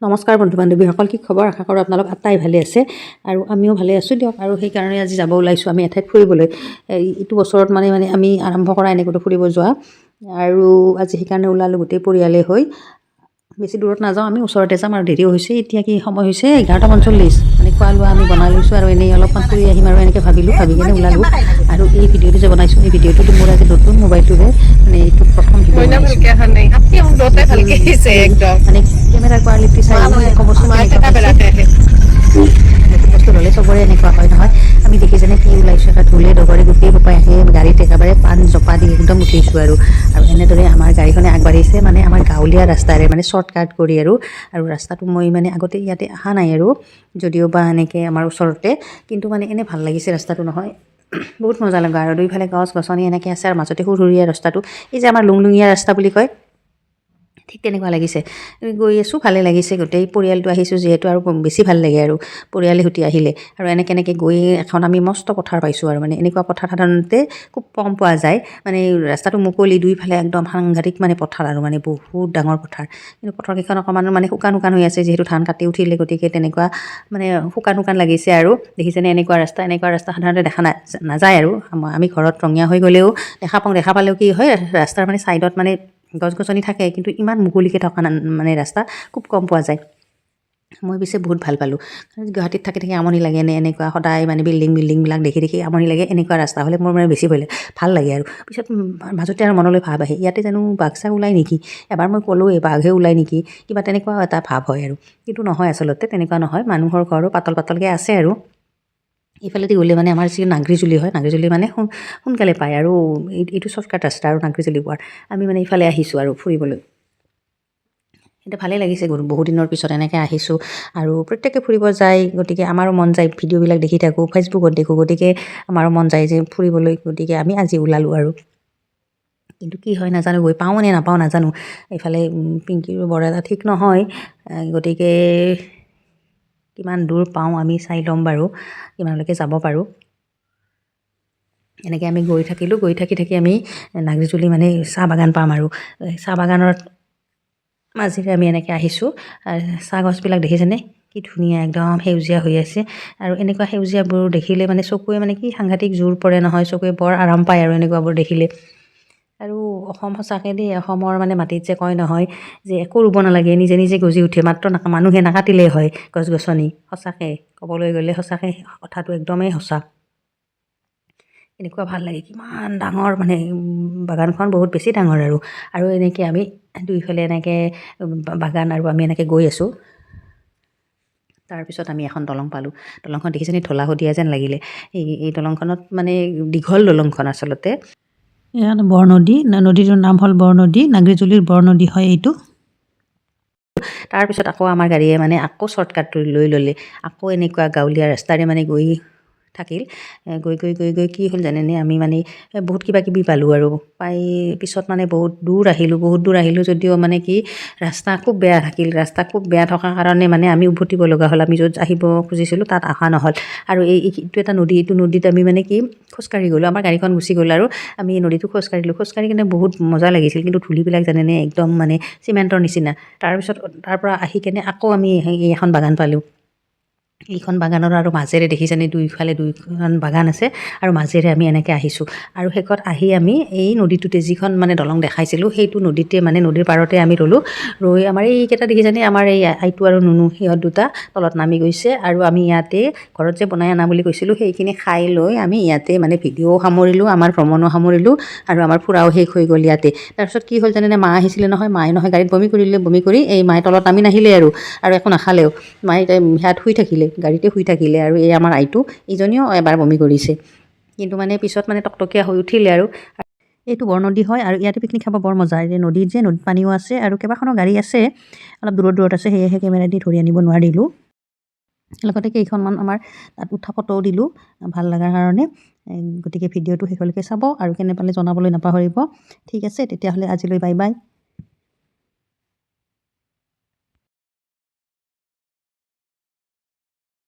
নমস্কাৰ বন্ধু বান্ধৱীসকল, কি খবৰ? আশা কৰোঁ আপোনালোক আটাই ভালে আছে আৰু আমিও ভালে আছোঁ দিয়ক। আৰু সেইকাৰণে আজি যাব ওলাইছোঁ আমি এঠাইত ফুৰিবলৈ। এইটো বছৰত মানে আমি আৰম্ভ কৰা এনেকৈ ফুৰিব যোৱা, আৰু আজি সেইকাৰণে ওলালোঁ গোটেই পৰিয়ালে হৈ। বেছি দূৰত নাযাওঁ, আমি ওচৰতে যাম। আৰু দেৰিও হৈছে, এতিয়া কি সময় হৈছে 11:45। মানে খোৱা লোৱা আমি বনাই লৈছোঁ আৰু এনেই অলপমান ফুৰি আহিম আৰু এনেকৈ ভাবি কিনে ওলালোঁ। আৰু এই ভিডিঅ'টো যে বনাইছোঁ, এই ভিডিঅ'টোতো মোৰ আজি নতুন মোবাইলটোৰে, মানে এইটো প্ৰথম ভিডিঅ' বনাইছোঁ। মানে কেমেৰাৰ কোৱালিটি চাই ক'বচোন কেনেকুৱা হৈছে। নতুন বস্তু ল'লে চবৰে এনেকুৱা হয় নহয়। আমি দেখি যেনে কি ওলাইছোঁ, এটা ঢোলে ডগৰে গোটেই সোপাই আহি গাড়ীত একেবাৰে পাণ জপা দি একদম উঠিছোঁ আৰু এনেদৰে আমাৰ গাড়ীখনে আগবাঢ়িছে, মানে আমাৰ গাঁৱলীয়া ৰাস্তাৰে, মানে শ্বৰ্টকাট কৰি আৰু ৰাস্তাটো মই মানে আগতে ইয়াতে অহা নাই আৰু, যদিও বা এনেকৈ আমাৰ ওচৰতে, কিন্তু মানে এনেই ভাল লাগিছে ৰাস্তাটো নহয়। বহুত মজা লগা আৰু দুইফালে গছ গছনি এনেকৈ আছে, আৰু মাজতে সুৰসুৰীয়া ৰাস্তাটো, এই যে আমাৰ লুংলুঙীয়া ৰাস্তা বুলি কয়, ঠিক তেনেকুৱা লাগিছে। গৈ আছোঁ, ভালে লাগিছে, গোটেই পৰিয়ালটো আহিছোঁ যিহেতু, আৰু বেছি ভাল লাগে আৰু পৰিয়ালে সৈতে আহিলে। আৰু এনেকৈ গৈ এখন আমি মস্ত পথাৰ পাইছোঁ, আৰু মানে এনেকুৱা পথাৰ সাধাৰণতে খুব কম পোৱা যায়। মানে ৰাস্তাটো মুকলি, দুইফালে একদম সাংঘাতিক মানে পথাৰ, আৰু মানে বহুত ডাঙৰ পথাৰ। কিন্তু পথাৰকেইখন অকণমান মানে শুকান হৈ আছে, যিহেতু ধান কাটি উঠিলে, গতিকে তেনেকুৱা মানে শুকান লাগিছে। আৰু দেখিছেনে এনেকুৱা ৰাস্তা সাধাৰণতে দেখা নাযায়। আৰু আমি ঘৰত ৰঙীয়া হৈ গ'লেও দেখা পালেও কি হয়, ৰাস্তাৰ মানে ছাইডত মানে গছ গছনি থাকে, কিন্তু ইমান মুকলিকৈ থকা মানে ৰাস্তা খুব কম পোৱা যায়। মই পিছে বহুত ভাল পালোঁ। গুৱাহাটীত থাকি আমনি লাগে এনেকুৱা সদায় মানে বিল্ডিংবিলাক দেখি আমনি লাগে। এনেকুৱা ৰাস্তা হ'লে মোৰ মানে বেছি ভাল লাগে। আৰু পিছত মাজতে আৰু মনলৈ ভাৱ আহে, ইয়াতে জানো বাঘ চাঘ ওলাই নেকি? এবাৰ মই ক'লোঁৱে, বাঘে ওলাই নেকি, কিবা তেনেকুৱা এটা ভাৱ হয়। আৰু কিন্তু নহয়, আচলতে তেনেকুৱা নহয়। মানুহৰ ঘৰো পাতলকৈ আছে। আৰু ইফালেদি গ'লে মানে আমাৰ যি নাগৰিজুলি হয়, নাগৰিজুলি মানে সোনকালে পায়, আৰু এইটো শ্বৰ্টকাট ৰাস্তা আৰু নাগৰিজুলি পোৱাৰ। আমি মানে ইফালে আহিছোঁ আৰু ফুৰিবলৈ। এতিয়া ভালেই লাগিছে, বহুত দিনৰ পিছত এনেকৈ আহিছোঁ। আৰু প্ৰত্যেকে ফুৰিব যায়, গতিকে আমাৰো মন যায়, ভিডিঅ'বিলাক দেখি থাকোঁ, ফেচবুকত দেখোঁ, গতিকে আমাৰো মন যায় যে ফুৰিবলৈ। গতিকে আমি আজি ওলালোঁ আৰু, কিন্তু কি হয় নাজানো, গৈ পাওঁ নে নাপাওঁ নাজানো। এইফালে পিংকিৰ বৰ এটা ঠিক নহয়, গতিকে কিমান দূৰ পাওঁ আমি চাই ল'ম বাৰু, কিমানলৈকে যাব পাৰোঁ। এনেকৈ আমি গৈ থাকি আমি নাগৰিজুলি মানে চাহ বাগান পাম, আৰু চাহ বাগানৰ মাজেৰে আমি এনেকৈ আহিছোঁ। চাহ গছবিলাক দেখিছেনে, কি ধুনীয়া, একদম সেউজীয়া হৈ আছে। আৰু এনেকুৱা সেউজীয়াবোৰ দেখিলে মানে চকুৱে মানে কি সাংঘাতিক জোৰ পৰে নহয়, চকুৱে বৰ আৰাম পায় আৰু এনেকুৱাবোৰ দেখিলে। আৰু অসম সঁচাকৈ দেই, অসমৰ মানে মাটিত যে কয় নহয় যে একো ৰুব নালাগে, নিজে নিজে গজি উঠে, মাত্ৰ মানুহে নাকাটিলেই হয় গছ গছনি। সঁচাকৈ ক'বলৈ গ'লে সঁচাকৈ কথাটো একদমেই সঁচা। এনেকুৱা ভাল লাগে, কিমান ডাঙৰ মানে বাগানখন, বহুত বেছি ডাঙৰ। আৰু এনেকৈ আমি দুইফালে এনেকৈ বাগান, আৰু আমি এনেকৈ গৈ আছোঁ। তাৰপিছত আমি এখন দলং পালোঁ। দলংখন দেখিছেনে, ঢলা শদিয়া যেন লাগিলে। এই দলংখনত মানে দীঘল দলংখন আচলতে। ইয়াত বৰনদী, নদীটোৰ নাম হ'ল বৰনদী, নাগৰিজুলিৰ বৰনদী হয় এইটো। তাৰপিছত আকৌ আমাৰ গাড়ীয়ে মানে আকৌ শ্বৰ্টকাট লৈ ল'লে, আকৌ এনেকুৱা গাঁৱলীয়া ৰাস্তাৰে মানে গৈ থাকিল। গৈ কি হ'ল জানেনে, আমি মানে বহুত কিবা কিবি পালোঁ। আৰু পাই পিছত মানে বহুত দূৰ আহিলোঁ যদিও মানে কি ৰাস্তা খুব বেয়া থকাৰ কাৰণে মানে আমি উভতিব লগা হ'ল। আমি য'ত আহিব খুজিছিলোঁ তাত অহা নহ'ল। আৰু এইটো এটা নদী, এইটো নদীত আমি মানে কি খোজকাঢ়ি গ'লোঁ, আমাৰ গাড়ীখন গুচি গ'ল, আৰু আমি নদীটো খোজকাঢ়ি কিনে বহুত মজা লাগিছিল। কিন্তু ধূলিবিলাক জানেনে, একদম মানে চিমেণ্টৰ নিচিনা। তাৰপিছত তাৰ পৰা আহি কেনে আকৌ আমি এখন বাগান পালোঁ। এইখন বাগানৰ আৰু মাজেৰে দেখিছেনে, দুইফালে দুইখন বাগান আছে, আৰু মাজেৰে আমি এনেকৈ আহিছোঁ। আৰু শেষত আহি আমি এই নদীটোতে, যিখন মানে দলং দেখাইছিলোঁ, সেইটো নদীতে মানে নদীৰ পাৰতে আমি ৰ'লোঁ। ৰৈ আমাৰ এইকেইটা দেখিছেনে, আমাৰ এই আইটো আৰু নুনু, সিহঁত দুটা তলত নামি গৈছে। আৰু আমি ইয়াতে ঘৰত যে বনাই অনা বুলি কৈছিলোঁ, সেইখিনি খাই লৈ আমি ইয়াতে মানে ভিডিঅ'ও সামৰিলোঁ, আমাৰ ভ্ৰমণো সামৰিলোঁ, আৰু আমাৰ ফুৰাও শেষ হৈ গ'ল ইয়াতে। তাৰপিছত কি হ'ল জানেনে, মা আহিছিলে নহয়, মায়ে গাড়ীত বমি কৰি এই মায়ে তলত নামি নাহিলে, আৰু একো নাখালেও। মায়ে সেয়াত শুই থাকিলে, গাড়ীতে শুই থাকিলে। আৰু এই আমাৰ আইটো, ইজনীও এবাৰ বমি কৰিছে, কিন্তু মানে পিছত মানে টকটকীয়া হৈ উঠিলে। আৰু এইটো বৰনদী হয়, আৰু ইয়াতে পিকনিক খাব বৰ মজা। এই নদীত পানীও আছে, আৰু কেইবাখনো গাড়ী আছে, অলপ দূৰত আছে, সেয়েহে কেমেৰা দি ধৰি আনিব নোৱাৰিলোঁ। লগতে কেইখনমান আমাৰ তাত উঠা ফটোও দিলোঁ ভাল লগাৰ কাৰণে। গতিকে ভিডিঅ'টো শেষলৈকে চাব, আৰু কেনে পালে জনাবলৈ নাপাহৰিব। ঠিক আছে, তেতিয়াহ'লে আজিলৈ বাই বাই।